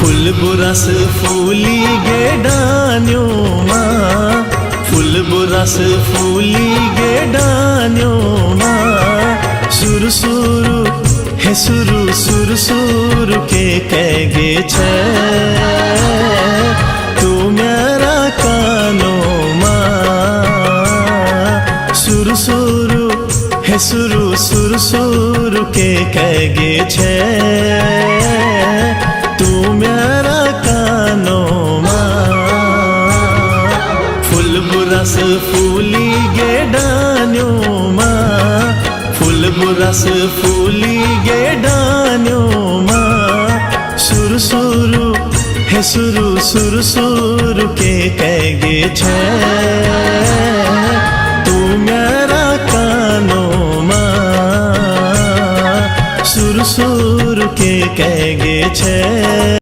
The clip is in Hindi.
फूल बुरस फूली गे डान्यो माँ, फूल बुरस फूली गे डान्यो माँ। सुर सुरु हे सुरु सुर सुरु के कहे छे तू मेरा कानो माँ। सुर सुरु हे सुरु सुर सुरु के कहे छे तू मेरा कानो माँ। फूल बुरस फूली गे डान्यो माँ, फूल बुरस फूली गे डान्यो माँ। सुर सुरु हे सुरु सुर सुरु के कहे छे तू मेरा कानो माँ। सुर सुर के कहे छे